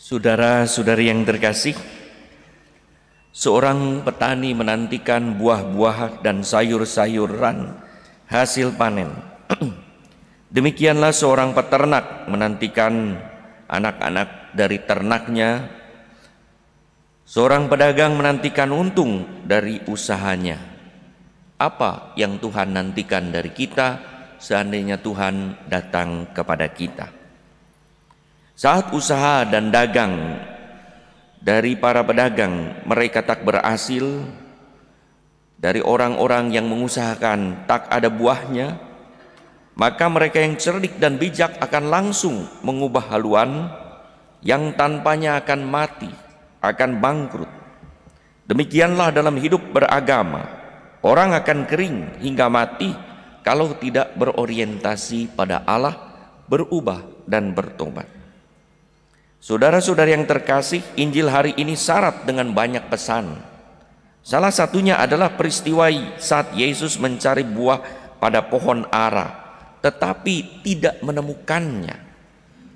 Saudara-saudari yang terkasih, seorang petani menantikan buah-buah dan sayur-sayuran hasil panen. Demikianlah seorang peternak menantikan anak-anak dari ternaknya. Seorang pedagang menantikan untung dari usahanya. Apa yang Tuhan nantikan dari kita seandainya Tuhan datang kepada kita? Saat usaha dan dagang dari para pedagang mereka tak berhasil, dari orang-orang yang mengusahakan tak ada buahnya, maka mereka yang cerdik dan bijak akan langsung mengubah haluan yang tanpanya akan mati, akan bangkrut. Demikianlah dalam hidup beragama, orang akan kering hingga mati kalau tidak berorientasi pada Allah, berubah dan bertobat. Saudara-saudari yang terkasih, Injil hari ini syarat dengan banyak pesan. Salah satunya adalah peristiwa saat Yesus mencari buah pada pohon ara, tetapi tidak menemukannya.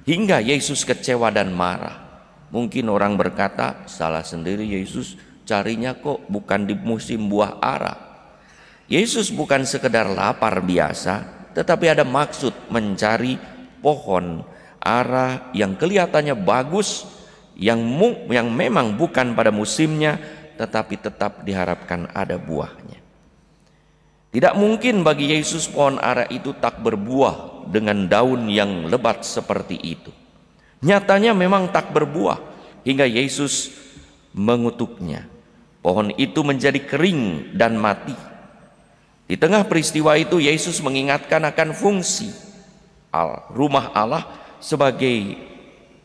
Hingga Yesus kecewa dan marah. Mungkin orang berkata, salah sendiri Yesus, carinya kok bukan di musim buah ara. Yesus bukan sekedar lapar biasa, tetapi ada maksud mencari pohon ara yang kelihatannya bagus, yang memang bukan pada musimnya, tetapi tetap diharapkan ada buahnya. Tidak mungkin bagi Yesus pohon ara itu tak berbuah dengan daun yang lebat seperti itu. Nyatanya memang tak berbuah hingga Yesus mengutuknya. Pohon itu menjadi kering dan mati. Di tengah peristiwa itu Yesus mengingatkan akan fungsi rumah Allah sebagai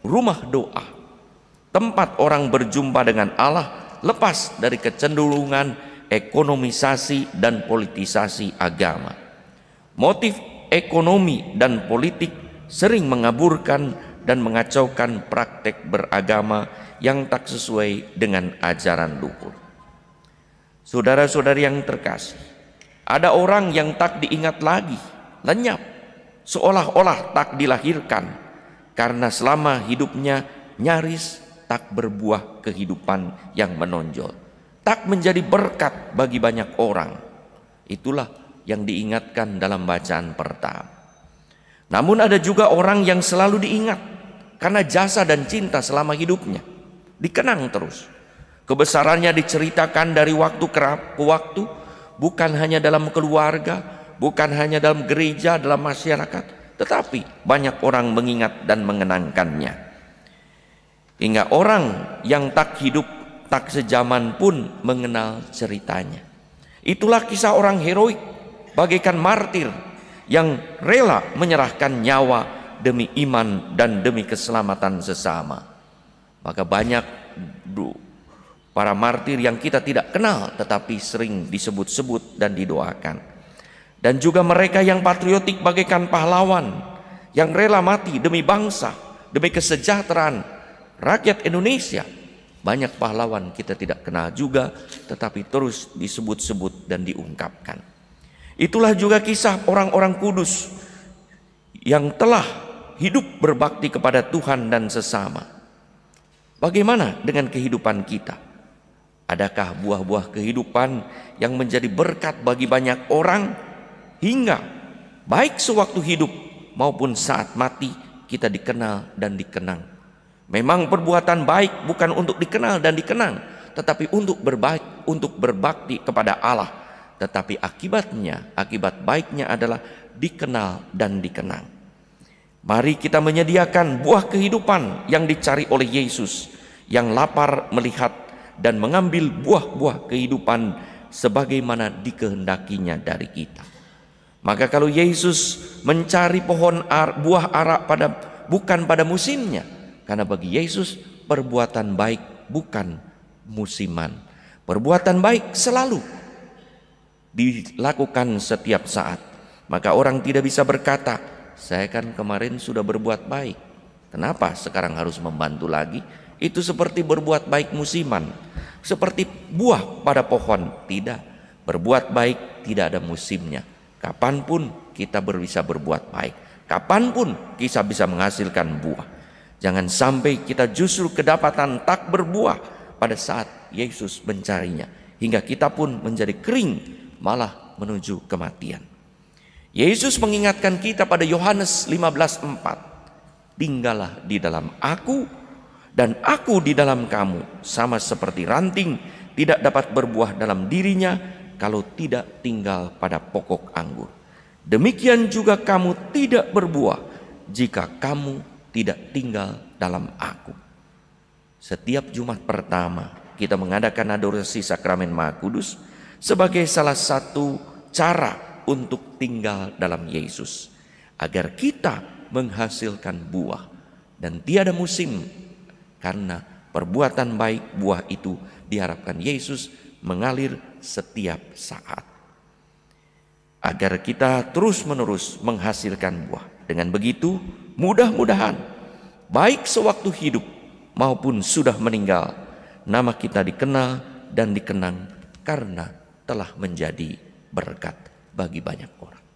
rumah doa, tempat orang berjumpa dengan Allah lepas dari kecenderungan ekonomisasi dan politisasi agama. Motif ekonomi dan politik sering mengaburkan dan mengacaukan praktek beragama yang tak sesuai dengan ajaran luhur. Saudara-saudari yang terkasih, ada orang yang tak diingat lagi, lenyap, seolah-olah tak dilahirkan, karena selama hidupnya nyaris tak berbuah kehidupan yang menonjol, tak menjadi berkat bagi banyak orang. Itulah yang diingatkan dalam bacaan pertama. Namun ada juga orang yang selalu diingat karena jasa dan cinta selama hidupnya, dikenang terus. Kebesarannya diceritakan dari waktu ke waktu, bukan hanya dalam keluarga, bukan hanya dalam gereja, dalam masyarakat, tetapi banyak orang mengingat dan mengenangkannya. Hingga orang yang tak hidup, tak sejaman pun mengenal ceritanya. Itulah kisah orang heroik, bagaikan martir yang rela menyerahkan nyawa demi iman dan demi keselamatan sesama. Maka banyak para martir yang kita tidak kenal tetapi sering disebut-sebut dan didoakan. Dan juga mereka yang patriotik bagaikan pahlawan yang rela mati demi bangsa, demi kesejahteraan rakyat Indonesia. Banyak pahlawan kita tidak kenal juga, tetapi terus disebut-sebut dan diungkapkan. Itulah juga kisah orang-orang kudus yang telah hidup berbakti kepada Tuhan dan sesama. Bagaimana dengan kehidupan kita? Adakah buah-buah kehidupan yang menjadi berkat bagi banyak orang, hingga baik sewaktu hidup maupun saat mati kita dikenal dan dikenang? Memang perbuatan baik bukan untuk dikenal dan dikenang, tetapi untuk berbakti kepada Allah. Tetapi akibat baiknya adalah dikenal dan dikenang. Mari kita menyediakan buah kehidupan yang dicari oleh Yesus, yang lapar melihat dan mengambil buah-buah kehidupan sebagaimana dikehendakinya dari kita. Maka kalau Yesus mencari buah ara bukan pada musimnya, karena bagi Yesus perbuatan baik bukan musiman. Perbuatan baik selalu dilakukan setiap saat. Maka orang tidak bisa berkata, saya kan kemarin sudah berbuat baik, kenapa sekarang harus membantu lagi? Itu seperti berbuat baik musiman, seperti buah pada pohon. Tidak, berbuat baik tidak ada musimnya. Kapanpun kita bisa berbuat baik, kapanpun kita bisa menghasilkan buah. Jangan sampai kita justru kedapatan tak berbuah pada saat Yesus mencarinya, hingga kita pun menjadi kering, malah menuju kematian. Yesus mengingatkan kita pada Yohanes 15:4, tinggallah di dalam aku dan aku di dalam kamu, sama seperti ranting tidak dapat berbuah dalam dirinya kalau tidak tinggal pada pokok anggur. Demikian juga kamu tidak berbuah jika kamu tidak tinggal dalam aku. Setiap Jumat pertama kita mengadakan adorasi sakramen Maha Kudus sebagai salah satu cara untuk tinggal dalam Yesus, agar kita menghasilkan buah. Dan tiada musim, karena perbuatan baik buah itu diharapkan Yesus mengalir setiap saat, agar kita terus-menerus menghasilkan buah. Dengan begitu, mudah-mudahan baik sewaktu hidup maupun sudah meninggal, nama kita dikenal dan dikenang karena telah menjadi berkat bagi banyak orang.